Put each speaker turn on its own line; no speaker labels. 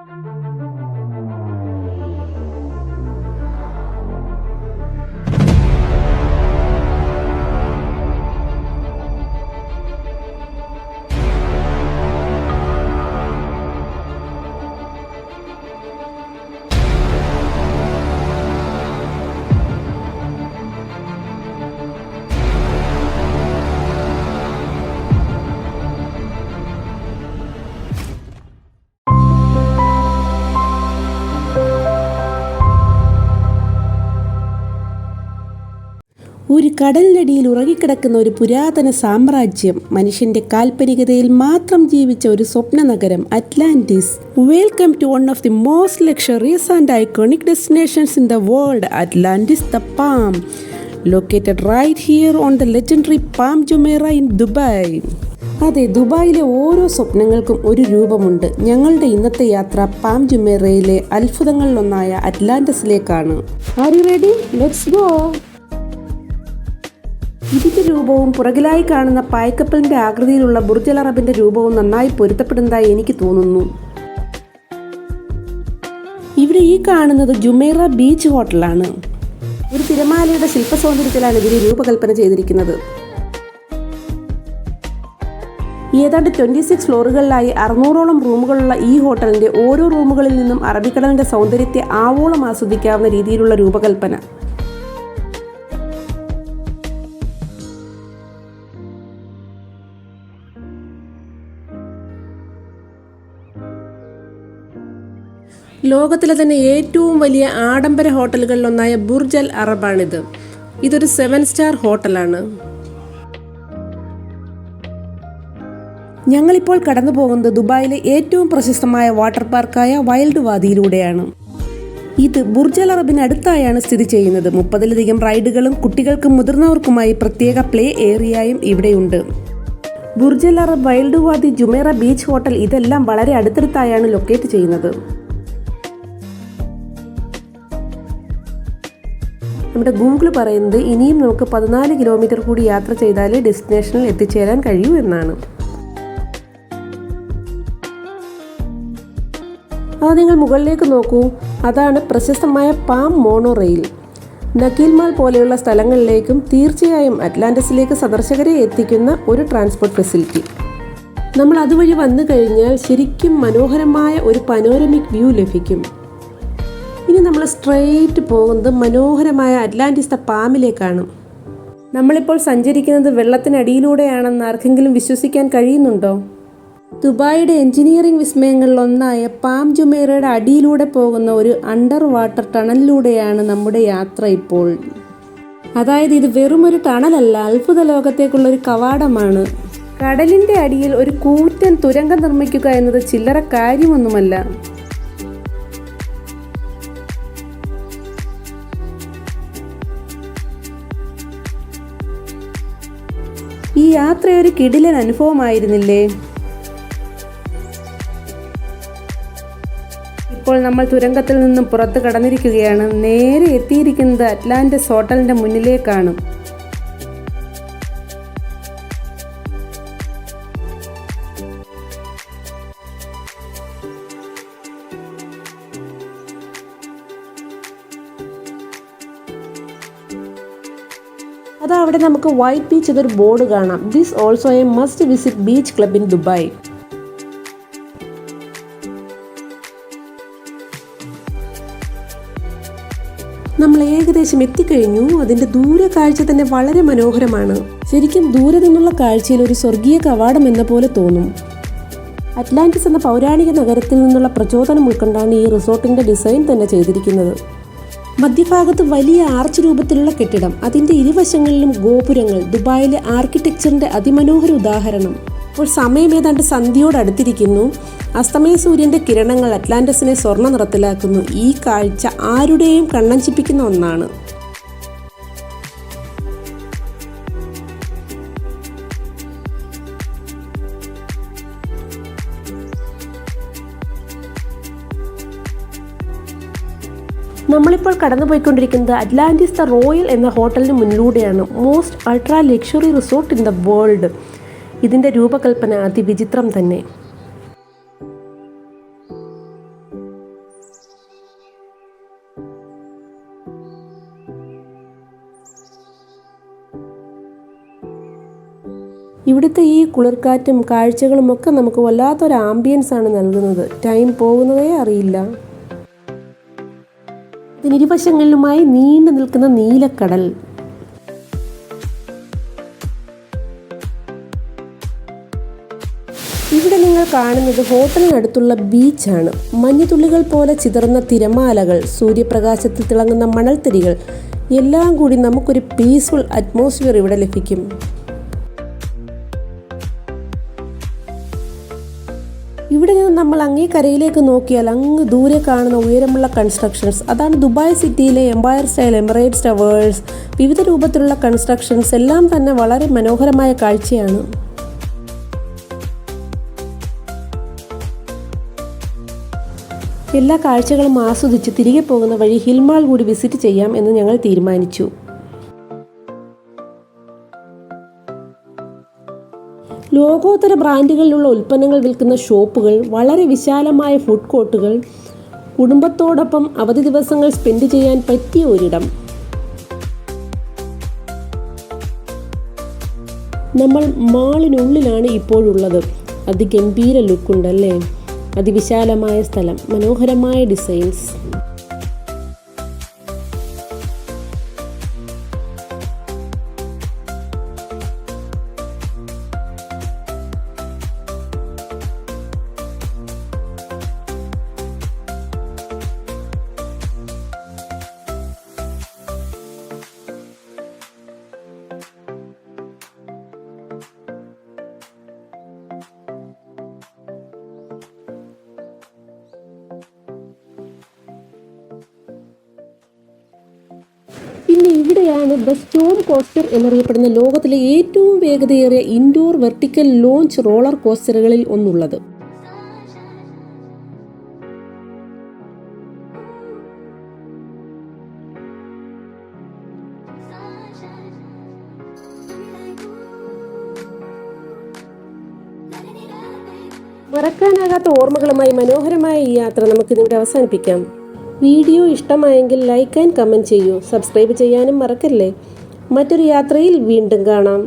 ഒരു കടലിനടിയിൽ ഉറങ്ങിക്കിടക്കുന്ന ഒരു പുരാതന സാമ്രാജ്യം, മനുഷ്യന്റെ കാൽപ്പനികതയിൽ മാത്രം ജീവിച്ച ഒരു സ്വപ്ന നഗരം Atlantis. Welcome to one of the most luxurious and iconic destinations in the world, Atlantis the Palm, located right here on the legendary Palm Jumeirah in Dubai. അതെ, ദുബായിലെ ഓരോ സ്വപ്നങ്ങൾക്കും ഒരു രൂപമുണ്ട്. ഞങ്ങളുടെ ഇന്നത്തെ യാത്ര പാം ജുമേറയിലെ അത്ഭുതങ്ങളിലൊന്നായ അറ്റ്ലാന്റിസിലേക്കാണ്. Are you ready? Let's go. ഇതിന്റെ രൂപവും പുറകിലായി കാണുന്ന പായ്ക്കപ്പലിന്റെ ആകൃതിയിലുള്ള ബുർജ് അൽ അറബിന്റെ രൂപവും നന്നായി പൊരുത്തപ്പെടുന്നതായി എനിക്ക് തോന്നുന്നു. ഇവിടെ ഈ കാണുന്നത് ജുമൈറ ബീച്ച് ഹോട്ടലാണ്. ഒരു തിരമാലയുടെ ശില്പ സൗന്ദര്യത്തിലാണ് ഇതിനെ രൂപകൽപ്പന ചെയ്തിരിക്കുന്നത്. ഏതാണ്ട് 26 ഫ്ലോറുകളിലായി 600ഓളം റൂമുകളുള്ള ഈ ഹോട്ടലിന്റെ ഓരോ റൂമുകളിൽ നിന്നും അറബിക്കടലിന്റെ സൗന്ദര്യത്തെ ആവോളം ആസ്വദിക്കാവുന്ന രീതിയിലുള്ള രൂപകൽപ്പന. ലോകത്തിലെ തന്നെ ഏറ്റവും വലിയ ആഡംബര ഹോട്ടലുകളിലൊന്നായ ബുർജ് അൽ അറബാണിത്. ഇതൊരു 7 സ്റ്റാർ ഹോട്ടലാണ്. ഞങ്ങളിപ്പോൾ കടന്നു പോകുന്നത് ദുബായിലെ ഏറ്റവും പ്രശസ്തമായ വാട്ടർ പാർക്കായ വൈൽഡ് വാദിയിലൂടെയാണ്. ഇത് ബുർജ് അൽ അറബിന് അടുത്തായാണ് സ്ഥിതി ചെയ്യുന്നത്. 30ലധികം റൈഡുകളും കുട്ടികൾക്കും മുതിർന്നവർക്കുമായി പ്രത്യേക പ്ലേ ഏരിയയും ഇവിടെയുണ്ട്. ബുർജ് അൽ അറബ്, വൈൽഡ് വാദി, ജുമൈറ ബീച്ച് ഹോട്ടൽ ഇതെല്ലാം വളരെ അടുത്തടുത്തായാണ് ലൊക്കേറ്റ് ചെയ്യുന്നത്. നമ്മുടെ ഗൂഗിൾ പറയുന്നത് ഇനിയും നമുക്ക് 14 കിലോമീറ്റർ കൂടി യാത്ര ചെയ്താലേ ഡെസ്റ്റിനേഷനിൽ എത്തിച്ചേരാൻ കഴിയൂ എന്നാണ്. അത് നിങ്ങൾ മുകളിലേക്ക് നോക്കൂ. അതാണ് പ്രശസ്തമായ പാം മോണോ റെയിൽ. നഖീൽ മാൾ പോലെയുള്ള സ്ഥലങ്ങളിലേക്കും തീർച്ചയായും അറ്റ്ലാന്റിസിലേക്ക് സന്ദർശകരെ എത്തിക്കുന്ന ഒരു ട്രാൻസ്പോർട്ട് ഫെസിലിറ്റി. നമ്മൾ അതുവഴി വന്നു കഴിഞ്ഞാൽ ശരിക്കും മനോഹരമായ ഒരു പനോരമിക് വ്യൂ ലഭിക്കും. ഇനി നമ്മൾ സ്ട്രെയിറ്റ് പോകുന്നത് മനോഹരമായ അറ്റ്ലാന്റിസ് ദ പാമിലേക്കാണ്. നമ്മളിപ്പോൾ സഞ്ചരിക്കുന്നത് വെള്ളത്തിനടിയിലൂടെയാണെന്ന് ആർക്കെങ്കിലും വിശ്വസിക്കാൻ കഴിയുന്നുണ്ടോ? ദുബായിയുടെ എഞ്ചിനീയറിംഗ് വിസ്മയങ്ങളിലൊന്നായ പാം ജുമൈറയുടെ അടിയിലൂടെ പോകുന്ന ഒരു അണ്ടർ വാട്ടർ ടണലിലൂടെയാണ് നമ്മുടെ യാത്ര ഇപ്പോൾ. അതായത് ഇത് വെറുമൊരു ടണലല്ല, അത്ഭുത ലോകത്തേക്കുള്ള ഒരു കവാടമാണ്. കടലിൻ്റെ അടിയിൽ ഒരു കൂറ്റൻ തുരങ്കം നിർമ്മിക്കുക എന്നത് ചില്ലറ കാര്യമൊന്നുമല്ല. ഈ യാത്ര ഒരു കിടിലൻ അനുഭവമായിരുന്നില്ലേ? ഇപ്പോൾ നമ്മൾ തുരങ്കത്തിൽ നിന്നും പുറത്ത് കടന്നിരിക്കുകയാണ്. നേരെ എത്തിയിരിക്കുന്നത് അറ്റ്ലാന്റിസ് ഹോട്ടലിന്റെ മുന്നിലേക്കാണ്. അതാ അവിടെ നമുക്ക് വൈറ്റ് ബീച്ച് എന്നൊരു ബോർഡ് കാണാം. This also A must visit beach club in Dubai. നമ്മൾ ഏകദേശം എത്തിക്കഴിഞ്ഞു. അതിൻ്റെ ദൂരെ കാഴ്ച തന്നെ വളരെ മനോഹരമാണ്. ശരിക്കും ദൂരെ നിന്നുള്ള കാഴ്ചയിൽ ഒരു സ്വർഗീയ കവാടം എന്ന പോലെ തോന്നും. അറ്റ്ലാന്റിസ് എന്ന പൗരാണിക നഗരത്തിൽ നിന്നുള്ള പ്രചോദനം ഉൾക്കൊണ്ടാണ് ഈ റിസോർട്ടിൻ്റെ ഡിസൈൻ തന്നെ ചെയ്തിരിക്കുന്നത്. മധ്യഭാഗത്ത് വലിയ ആർച്ച് രൂപത്തിലുള്ള കെട്ടിടം, അതിൻ്റെ ഇരുവശങ്ങളിലും ഗോപുരങ്ങൾ, ദുബായിലെ ആർക്കിടെക്ചറിൻ്റെ അതിമനോഹര ഉദാഹരണം. ഇപ്പോൾ സമയം ഏതാണ്ട് സന്ധ്യയോടടുത്തിരിക്കുന്നു. അസ്തമയ സൂര്യൻ്റെ കിരണങ്ങൾ അറ്റ്ലാന്റിസിനെ സ്വർണ്ണ നിറത്തിലാക്കുന്നു. ഈ കാഴ്ച ആരുടെയും കണ്ണഞ്ചിപ്പിക്കുന്ന ഒന്നാണ്. നമ്മളിപ്പോൾ കടന്നുപോയിക്കൊണ്ടിരിക്കുന്നത് അറ്റ്ലാന്റിസ് ദ റോയൽ എന്ന ഹോട്ടലിന് മുന്നിലൂടെയാണ്. Most ultra luxury resort in the world. ഇതിൻ്റെ രൂപകൽപ്പന അതിവിചിത്രം തന്നെ. ഇവിടുത്തെ ഈ കുളിർക്കാറ്റും കാഴ്ചകളും ഒക്കെ നമുക്ക് വല്ലാത്തൊരു ആംബിയൻസ് ആണ് നൽകുന്നത്. ടൈം പോകുന്നതേ അറിയില്ല. ഇതിനിരുവശങ്ങളിലുമായി നീണ്ടു നിൽക്കുന്ന നീലക്കടൽ. ഇവിടെ നിങ്ങൾ കാണുന്നത് ഹോട്ടലിനടുത്തുള്ള ബീച്ചാണ്. മഞ്ഞുതുള്ളികൾ പോലെ ചിതറുന്ന തിരമാലകൾ, സൂര്യപ്രകാശത്തിൽ തിളങ്ങുന്ന മണൽത്തരികൾ എല്ലാം കൂടി നമുക്കൊരു പീസ്ഫുൾ അറ്റ്മോസ്ഫിയർ ഇവിടെ ലഭിക്കും. ഇവിടെ നിന്ന് നമ്മൾ അങ്ങേ കരയിലേക്ക് നോക്കിയാൽ അങ്ങ് ദൂരെ കാണുന്ന ഉയരമുള്ള കൺസ്ട്രക്ഷൻസ്, അതാണ് ദുബായ് സിറ്റിയിലെ എംപയർ സ്റ്റൈൽ എമിറേറ്റ്സ് ടവേഴ്സ്. വിവിധ രൂപത്തിലുള്ള കൺസ്ട്രക്ഷൻസ് എല്ലാം തന്നെ വളരെ മനോഹരമായ കാഴ്ചയാണ്. എല്ലാ കാഴ്ചകളും ആസ്വദിച്ച് തിരികെ പോകുന്ന വഴി ഹിൽമാൾ കൂടി വിസിറ്റ് ചെയ്യാം എന്ന് ഞങ്ങൾ തീരുമാനിച്ചു. ലോകോത്തര ബ്രാൻഡുകളിലുള്ള ഉൽപ്പന്നങ്ങൾ വിൽക്കുന്ന ഷോപ്പുകൾ, വളരെ വിശാലമായ ഫുഡ് കോർട്ടുകൾ, കുടുംബത്തോടൊപ്പം അവധി ദിവസങ്ങൾ സ്പെൻഡ് ചെയ്യാൻ പറ്റിയ ഒരിടം. നമ്മൾ മാളിനുള്ളിലാണ് ഇപ്പോഴുള്ളത്. അതിഗംഭീര ലുക്കുണ്ടല്ലേ. അതിവിശാലമായ സ്ഥലം, മനോഹരമായ ഡിസൈൻസ്. പിന്നെ ഇവിടെയാണ് ദ സ്റ്റോം കോസ്റ്റർ എന്നറിയപ്പെടുന്ന ലോകത്തിലെ ഏറ്റവും വേഗതയേറിയ ഇൻഡോർ വെർട്ടിക്കൽ ലോഞ്ച് റോളർ കോസ്റ്ററുകളിൽ ഒന്നുള്ളത്. മറക്കാനാകാത്ത ഓർമ്മകളുമായി മനോഹരമായ ഈ യാത്ര നമുക്കിന്നിവിടെ അവസാനിപ്പിക്കാം. വീഡിയോ ഇഷ്ടമായെങ്കിൽ ലൈക്ക് ആൻഡ് കമൻറ്റ് ചെയ്യൂ. സബ്സ്ക്രൈബ് ചെയ്യാനും മറക്കല്ലേ. മറ്റൊരു യാത്രയിൽ വീണ്ടും കാണാം.